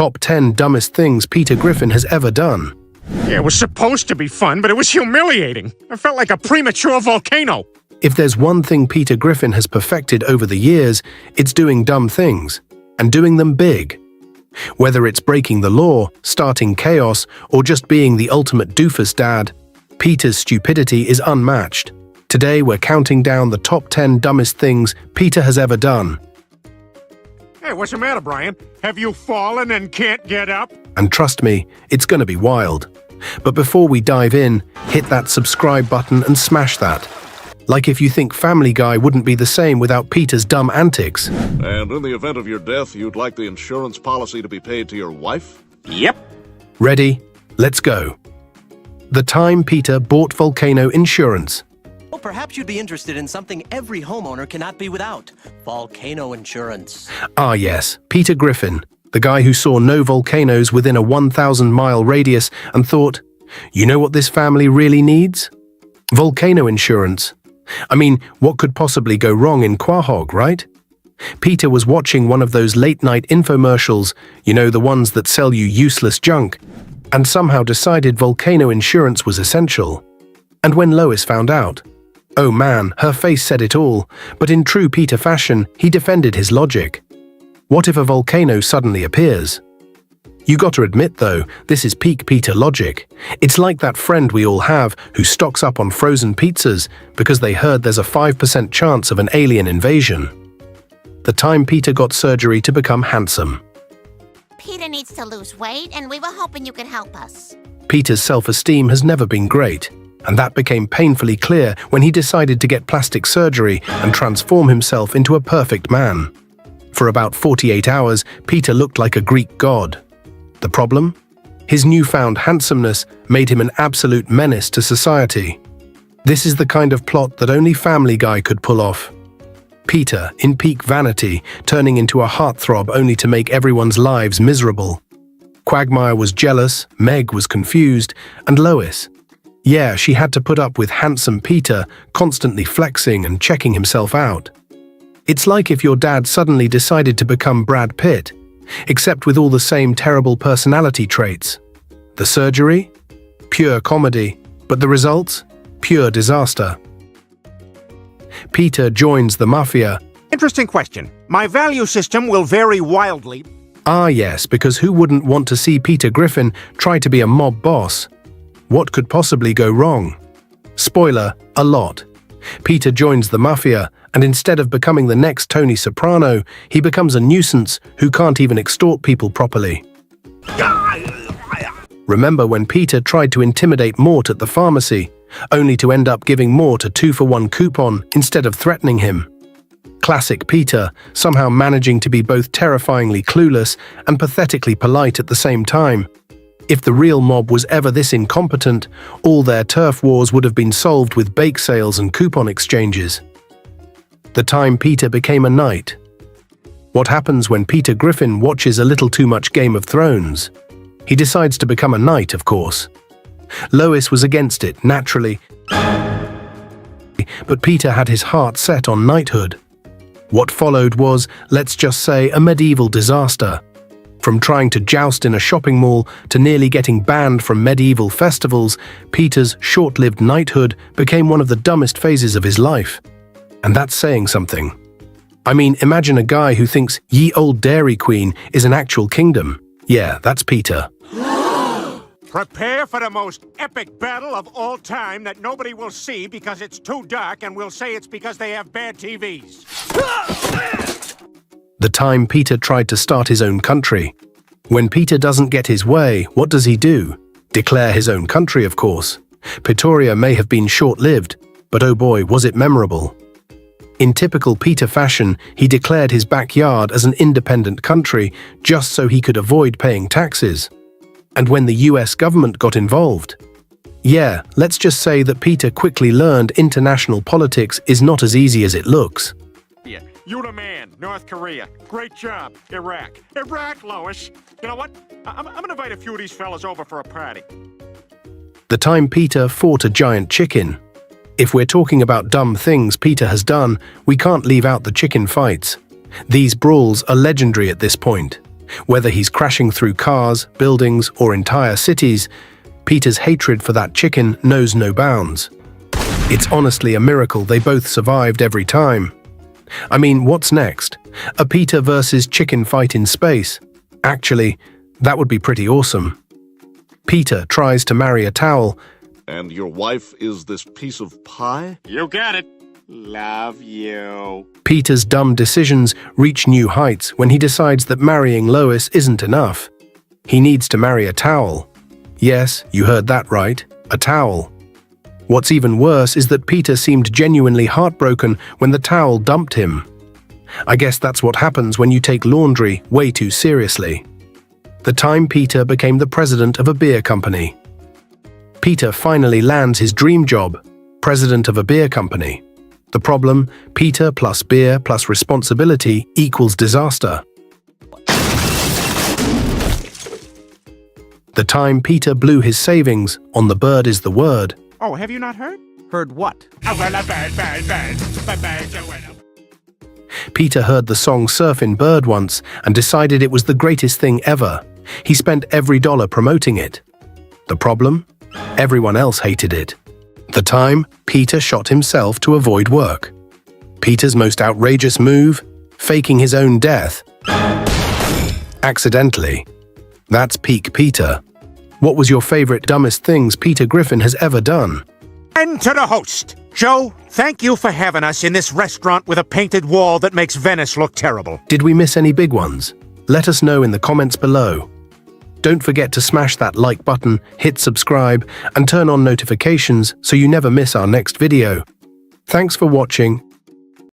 Top 10 dumbest things Peter Griffin has ever done. Yeah, it was supposed to be fun, but it was humiliating. I felt like a premature volcano. If there's one thing Peter Griffin has perfected over the years, it's doing dumb things, and doing them big. Whether it's breaking the law, starting chaos, or just being the ultimate doofus dad, Peter's stupidity is unmatched. Today we're counting down the top 10 dumbest things Peter has ever done. Hey, what's the matter, Brian? Have you fallen and can't get up? And trust me, it's gonna be wild. But before we dive in, hit that subscribe button and smash that. Like if you think Family Guy wouldn't be the same without Peter's dumb antics. And in the event of your death, you'd like the insurance policy to be paid to your wife? Yep. Ready? Let's go. The time Peter bought volcano insurance. Well, perhaps you'd be interested in something every homeowner cannot be without: volcano insurance. Ah yes, Peter Griffin, the guy who saw no volcanoes within a 1,000-mile radius and thought, you know what this family really needs? Volcano insurance. I mean, what could possibly go wrong in Quahog, right? Peter was watching one of those late-night infomercials, you know, the ones that sell you useless junk, and somehow decided volcano insurance was essential. And when Lois found out, oh man, her face said it all, but in true Peter fashion, he defended his logic. What if a volcano suddenly appears? You gotta admit though, this is peak Peter logic. It's like that friend we all have who stocks up on frozen pizzas because they heard there's a 5% chance of an alien invasion. The time Peter got surgery to become handsome. Peter needs to lose weight, and we were hoping you could help us. Peter's self-esteem has never been great, and that became painfully clear when he decided to get plastic surgery and transform himself into a perfect man. For about 48 hours, Peter looked like a Greek god. The problem? His newfound handsomeness made him an absolute menace to society. This is the kind of plot that only Family Guy could pull off. Peter, in peak vanity, turning into a heartthrob only to make everyone's lives miserable. Quagmire was jealous, Meg was confused, and Lois. Yeah, she had to put up with handsome Peter constantly flexing and checking himself out. It's like if your dad suddenly decided to become Brad Pitt, except with all the same terrible personality traits. The surgery? Pure comedy, but the results? Pure disaster. Peter joins the mafia. Interesting question. My value system will vary wildly. Ah yes, because who wouldn't want to see Peter Griffin try to be a mob boss? What could possibly go wrong? Spoiler, a lot. Peter joins the mafia, and instead of becoming the next Tony Soprano, he becomes a nuisance who can't even extort people properly. Remember when Peter tried to intimidate Mort at the pharmacy, only to end up giving Mort a 2-for-1 coupon instead of threatening him? Classic Peter, somehow managing to be both terrifyingly clueless and pathetically polite at the same time. If the real mob was ever this incompetent, all their turf wars would have been solved with bake sales and coupon exchanges. The time Peter became a knight. What happens when Peter Griffin watches a little too much Game of Thrones? He decides to become a knight, of course. Lois was against it, naturally, but Peter had his heart set on knighthood. What followed was, let's just say, a medieval disaster. From trying to joust in a shopping mall to nearly getting banned from medieval festivals, Peter's short-lived knighthood became one of the dumbest phases of his life. And that's saying something. I mean, imagine a guy who thinks ye old Dairy Queen is an actual kingdom. Yeah, that's Peter. Prepare for the most epic battle of all time that nobody will see because it's too dark, and we'll say it's because they have bad TVs. The time Peter tried to start his own country. When Peter doesn't get his way, what does he do? Declare his own country, of course. Pretoria may have been short-lived, but oh boy, was it memorable. In typical Peter fashion, he declared his backyard as an independent country just so he could avoid paying taxes. And when the US government got involved, yeah, let's just say that Peter quickly learned international politics is not as easy as it looks. Yeah, you the man, North Korea. Great job, Iraq. Iraq, Lois. You know what? I'm gonna invite a few of these fellas over for a party. The time Peter fought a giant chicken. If we're talking about dumb things Peter has done, we can't leave out the chicken fights. These brawls are legendary at this point. Whether he's crashing through cars, buildings, or entire cities, Peter's hatred for that chicken knows no bounds. It's honestly a miracle they both survived every time. I mean, what's next? A Peter versus chicken fight in space? Actually, that would be pretty awesome. Peter tries to marry a towel. And your wife is this piece of pie? You got it. Love you. Peter's dumb decisions reach new heights when he decides that marrying Lois isn't enough. He needs to marry a towel. Yes, you heard that right, a towel. What's even worse is that Peter seemed genuinely heartbroken when the towel dumped him. I guess that's what happens when you take laundry way too seriously. The time Peter became the president of a beer company. Peter finally lands his dream job, president of a beer company. The problem, Peter plus beer plus responsibility equals disaster. The time Peter blew his savings on The Bird is the Word. Oh, have you not heard? Heard what? Peter heard the song Surfin' Bird once and decided it was the greatest thing ever. He spent every dollar promoting it. The problem? Everyone else hated it. The time, Peter shot himself to avoid work. Peter's most outrageous move? Faking his own death. Accidentally. That's peak Peter. What was your favorite dumbest things Peter Griffin has ever done? And to the host. Joe, thank you for having us in this restaurant with a painted wall that makes Venice look terrible. Did we miss any big ones? Let us know in the comments below. Don't forget to smash that like button, hit subscribe, and turn on notifications so you never miss our next video. Thanks for watching,